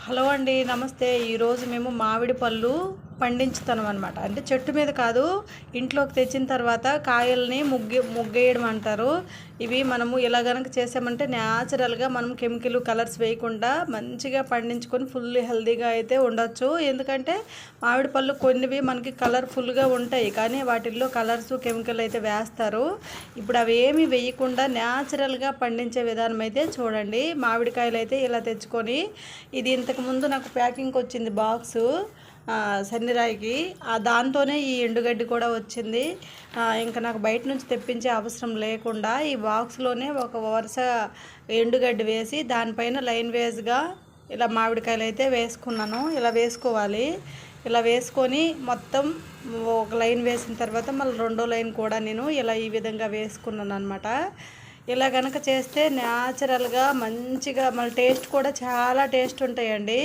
Hello అండి, నమస్తే. ఈరోజు మేము మామిడి పళ్ళు పండించుతాం అనమాట. అంటే చెట్టు మీద కాదు, ఇంట్లోకి తెచ్చిన తర్వాత కాయల్ని ముగ్గేయడం అంటారు. ఇవి మనము ఇలా గనక చేసామంటే న్యాచురల్గా మనం కెమికల్ కలర్స్ వేయకుండా మంచిగా పండించుకొని ఫుల్ హెల్తీగా అయితే ఉండొచ్చు. ఎందుకంటే మామిడి పళ్ళు కొన్నివి మనకి కలర్ఫుల్గా ఉంటాయి, కానీ వాటిల్లో కలర్స్ కెమికల్ అయితే వేస్తారు. ఇప్పుడు అవి ఏమి వేయకుండా న్యాచురల్గా పండించే విధానం అయితే చూడండి. మామిడికాయలు అయితే ఇలా తెచ్చుకొని, ఇది ఇంతకుముందు నాకు ప్యాకింగ్ వచ్చింది బాక్సు సన్నిరాయికి, దాంతోనే ఈ ఎండుగడ్డి కూడా వచ్చింది. ఇంకా నాకు బయట నుంచి తెప్పించే అవసరం లేకుండా ఈ బాక్స్లోనే ఒక వరుస ఎండుగడ్డి వేసి దానిపైన లైన్ వేస్గా ఇలా మామిడికాయలు అయితే వేసుకున్నాను. ఇలా వేసుకోవాలి. ఇలా వేసుకొని మొత్తం ఒక లైన్ వేసిన తర్వాత మళ్ళీ రెండో లైన్ కూడా నేను ఇలా ఈ విధంగా వేసుకున్నాను అనమాట. ఇలా కనుక చేస్తే న్యాచురల్గా మంచిగా మళ్ళీ టేస్ట్ కూడా చాలా టేస్ట్ ఉంటాయండి.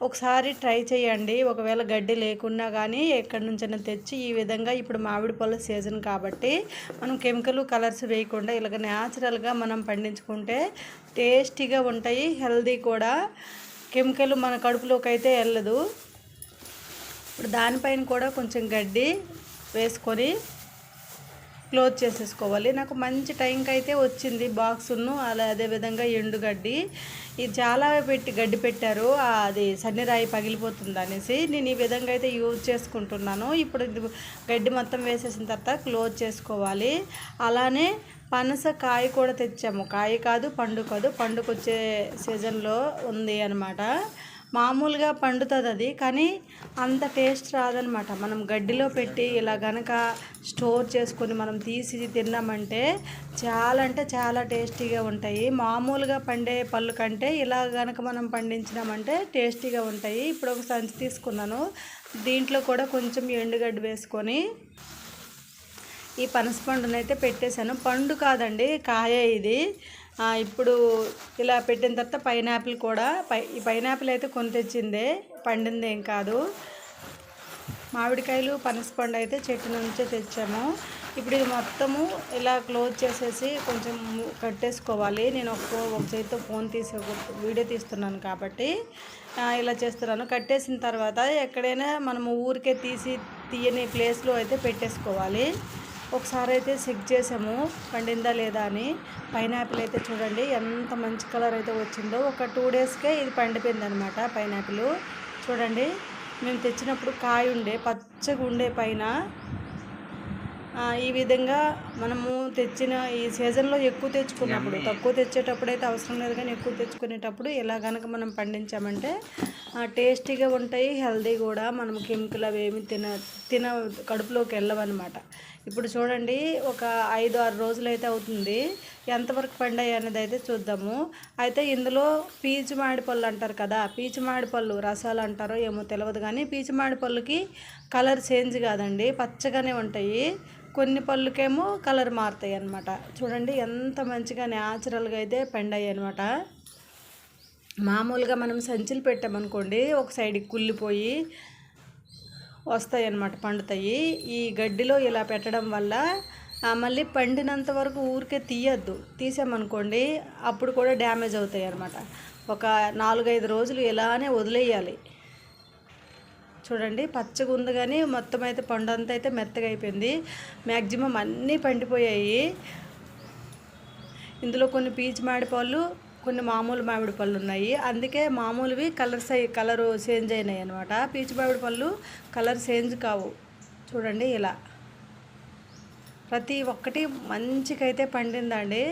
ఒకసారి ట్రై చేయండి. ఒకవేళ గడ్డి లేకున్నా కానీ ఎక్కడి నుంచైనా తెచ్చి ఈ విధంగా, ఇప్పుడు మామిడి పళ్ళ సీజన్ కాబట్టి మనం కెమికల్ కలర్స్ వేయకుండా ఇలాగ న్యాచురల్గా మనం పండించుకుంటే టేస్టీగా ఉంటాయి, హెల్దీ కూడా. కెమికల్ మన కడుపులోకి అయితే వెళ్ళదు. ఇప్పుడు దానిపైన కూడా కొంచెం గడ్డి వేసుకొని క్లోజ్ చేసేసుకోవాలి. నాకు మంచి టైంకి అయితే వచ్చింది బాక్సును. అదేవిధంగా ఎండుగడ్డి ఇది చాలా గడ్డి పెట్టారు, అది సన్నిరాయి పగిలిపోతుంది అనేసి నేను ఈ విధంగా అయితే యూజ్ చేసుకుంటున్నాను. ఇప్పుడు గడ్డి మొత్తం వేసేసిన తర్వాత క్లోజ్ చేసుకోవాలి. అలానే పనస కాయ కూడా తెచ్చాము. కాయ కాదు, పండు కాదు, పండుకొచ్చే సీజన్లో ఉంది అనమాట. మామూలుగా పండుతుంది అది, కానీ అంత టేస్ట్ రాదనమాట. మనం గడ్డిలో పెట్టి ఇలా గనక స్టోర్ చేసుకొని మనం తీసి తిన్నామంటే చాలా అంటే చాలా టేస్టీగా ఉంటాయి. మామూలుగా పండే పళ్ళు కంటే ఇలా గనక మనం పండించినామంటే టేస్టీగా ఉంటాయి. ఇప్పుడు ఒక సంచి తీసుకున్నాను, దీంట్లో కూడా కొంచెం ఎండుగడ్డి వేసుకొని ఈ పనస పండునైతే పెట్టేశాను. పండు కాదండి, కాయ ఇది. ఇప్పుడు ఇలా పెట్టిన తర్వాత పైనాపిల్ కూడా, ఈ పైనాపిల్ అయితే కొని తెచ్చిందే, పండింది ఏం కాదు. మామిడికాయలు పనసపండు అయితే చెట్టు నుంచే తెచ్చాము. ఇప్పుడు ఇది మొత్తము ఇలా క్లోజ్ చేసేసి కొంచెం కట్టేసుకోవాలి. నేను ఒక చేతితో ఫోన్ తీసి వీడియో తీస్తున్నాను కాబట్టి ఇలా చేస్తున్నాను. కట్టేసిన తర్వాత ఎక్కడైనా మనము ఊరికే తీయని ప్లేస్లో అయితే పెట్టేసుకోవాలి. ఒకసారి అయితే చెక్ చేసాము పండిందా లేదా అని. పైనాపిల్ అయితే చూడండి ఎంత మంచి కలర్ అయితే వచ్చిందో. ఒక 2 డేస్కే ఇది పండిపోయింది అనమాట. పైనాపిల్ చూడండి, మేము తెచ్చినప్పుడు కాయ ఉండే పచ్చగా ఉండే పైన. ఈ విధంగా మనము తెచ్చిన ఈ సీజన్లో ఎక్కువ తెచ్చుకున్నప్పుడు, తక్కువ తెచ్చేటప్పుడు అయితే అవసరం లేదు, కానీ ఎక్కువ తెచ్చుకునేటప్పుడు ఇలా కనుక మనం పండించామంటే టేస్టీగా ఉంటాయి, హెల్దీ కూడా. మనం కెమికల్ అవి ఏమి తిన కడుపులోకి వెళ్ళవన్నమాట. ఇప్పుడు చూడండి, ఒక 5-6 రోజులు అయితే అవుతుంది. ఎంతవరకు పండాయి అనేది అయితే చూద్దాము. అయితే ఇందులో పీచు మామిడిపళ్ళు అంటారు కదా, పీచు మామిడిపళ్ళు రసాలు అంటారో ఏమో తెలియదు, కానీ పీచు మామిడిపళ్ళుకి కలర్ చేంజ్ కాదండి, పచ్చగానే ఉంటాయి. కొన్ని పళ్ళుకేమో కలర్ మారుతాయి అన్నమాట. చూడండి ఎంత మంచిగా న్యాచురల్గా అయితే పండాయి అనమాట. మామూలుగా మనం సంచులు పెట్టామనుకోండి, ఒక సైడ్కి కుళ్ళిపోయి వస్తాయి అన్నమాట, పండుతాయి. ఈ గడ్డిలో ఇలా పెట్టడం వల్ల మళ్ళీ పండినంత వరకు ఊరికే తీయద్దు. తీసామనుకోండి అప్పుడు కూడా డ్యామేజ్ అవుతాయి అన్నమాట. ఒక 4-5 రోజులు ఇలానే వదిలేయాలి. చూడండి పచ్చగా ఉంది, కానీ మొత్తం అయితే పండు అంతా అయితే మెత్తగా అయిపోయింది. మ్యాక్సిమం అన్నీ పండిపోయాయి. ఇందులో కొన్ని పీచు మామిడిపళ్ళు, కొన్ని మామూలు మామిడి పళ్ళు ఉన్నాయి. అందుకే మామూలువి కలరు చేంజ్ అయినాయి అనమాట. పీచు మామిడి పళ్ళు కలర్ చేంజ్ కావు. చూడండి ఇలా ప్రతి ఒక్కటి మంచికైతే పండిందండి.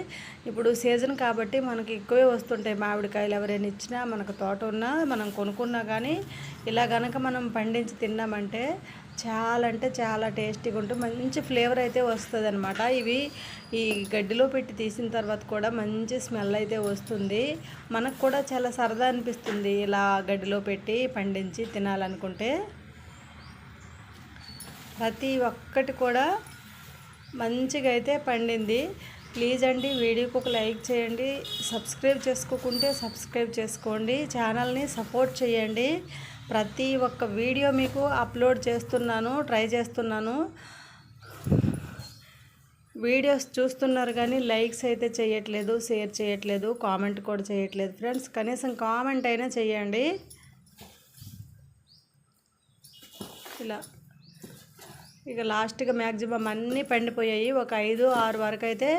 ఇప్పుడు సీజన్ కాబట్టి మనకి ఎక్కువే వస్తుంటాయి మామిడికాయలు. ఎవరైనా ఇచ్చినా, మనకు తోట ఉన్నా, మనం కొనుక్కున్నా కానీ ఇలా కనుక మనం పండించి తిన్నామంటే చాలా అంటే చాలా టేస్టీగా ఉంటుంది, మంచి ఫ్లేవర్ అయితే వస్తుంది అనమాట. ఇవి ఈ గడ్డిలో పెట్టి తీసిన తర్వాత కూడా మంచి స్మెల్ అయితే వస్తుంది. మనకు కూడా చాలా సరదా అనిపిస్తుంది ఇలా గడ్డిలో పెట్టి పండించి తినాలనుకుంటే. ప్రతి ఒక్కటి కూడా మంచిగా అయితే పండింది. ప్లీజ్ అండి, వీడియోకి ఒక లైక్ చేయండి. సబ్స్క్రైబ్ చేసుకోకుంటే సబ్స్క్రైబ్ చేసుకోండి. ఛానల్ని సపోర్ట్ చేయండి. ప్రతి ఒక్క వీడియో మీకు అప్లోడ్ చేస్తున్నాను, ట్రై చేస్తున్నాను. వీడియోస్ చూస్తున్నారు కానీ లైక్స్ అయితే చేయట్లేదు, షేర్ చేయట్లేదు, కామెంట్ కూడా చేయట్లేదు ఫ్రెండ్స్. కనీసం కామెంట్ అయినా చేయండి. ఇలా ఇక లాస్ట్గా మ్యాక్సిమం అన్నీ పండిపోయాయి. ఒక 5-6 వరకు అయితే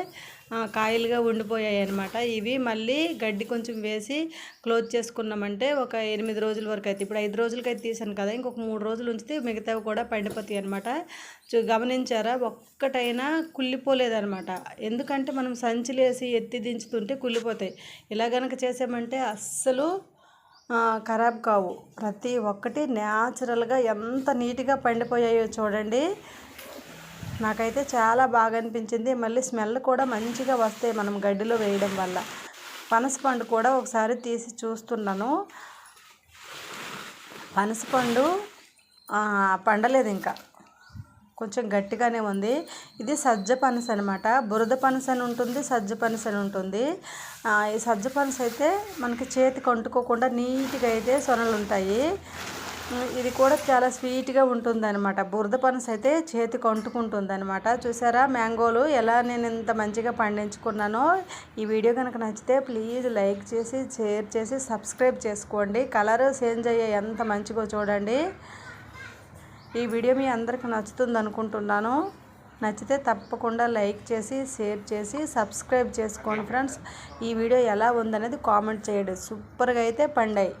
కాయలుగా ఉండిపోయాయి అన్నమాట. ఇవి మళ్ళీ గడ్డి కొంచెం వేసి క్లోజ్ చేసుకున్నామంటే ఒక 8 రోజుల వరకు అయితే, ఇప్పుడు 5 రోజులకైతే తీసాను కదా, ఇంకొక 3 రోజులు ఉంచితే మిగతావి కూడా పండిపోతాయి అనమాట. గమనించారా, ఒక్కటైనా కుళ్ళిపోలేదనమాట. ఎందుకంటే మనం సంచిలేసి ఎత్తి దించుతుంటే కుళ్ళిపోతాయి. ఇలా కనుక చేసామంటే అస్సలు ఖరాబ్ కావు. ప్రతి ఒక్కటి న్యాచురల్గా ఎంత నీట్గా పండిపోయాయో చూడండి. నాకైతే చాలా బాగా అనిపించింది. మళ్ళీ స్మెల్ కూడా మంచిగా వస్తాయి మనం గడ్డిలో వేయడం వల్ల. పనసపండు కూడా ఒకసారి తీసి చూస్తున్నాను. పనసపండు పండలేదు, ఇంకా కొంచెం గట్టిగానే ఉంది. ఇది సజ్జ పనస అనమాట. బురద పనస అని ఉంటుంది, సజ్జ పనస అని ఉంటుంది. ఈ సజ్జ పనస అయితే మనకి చేతికి అంటుకోకుండా నీట్గా అయితే సొనలు ఉంటాయి. ఇది కూడా చాలా స్వీట్గా ఉంటుంది అనమాట. బురద పనస అయితే చేతికి అంటుకుంటుంది అనమాట. చూసారా మ్యాంగోలు ఎలా నేను ఇంత మంచిగా పండించుకున్నానో. ఈ వీడియో కనుక నచ్చితే ప్లీజ్ లైక్ చేసి, షేర్ చేసి, సబ్స్క్రైబ్ చేసుకోండి. కలర్ చేంజ్ అయ్యే ఎంత మంచిగా చూడండి. ఈ వీడియో మీ అందరికి నచ్చుతుంది అనుకుంటున్నాను. నచ్చితే తప్పకుండా లైక్ చేసి, షేర్ చేసి, సబ్స్క్రైబ్ చేసుకోండి ఫ్రెండ్స్. ఈ వీడియో ఎలా ఉందనేది కామెంట్ చేయండి. సూపర్గా అయితే పండాయి.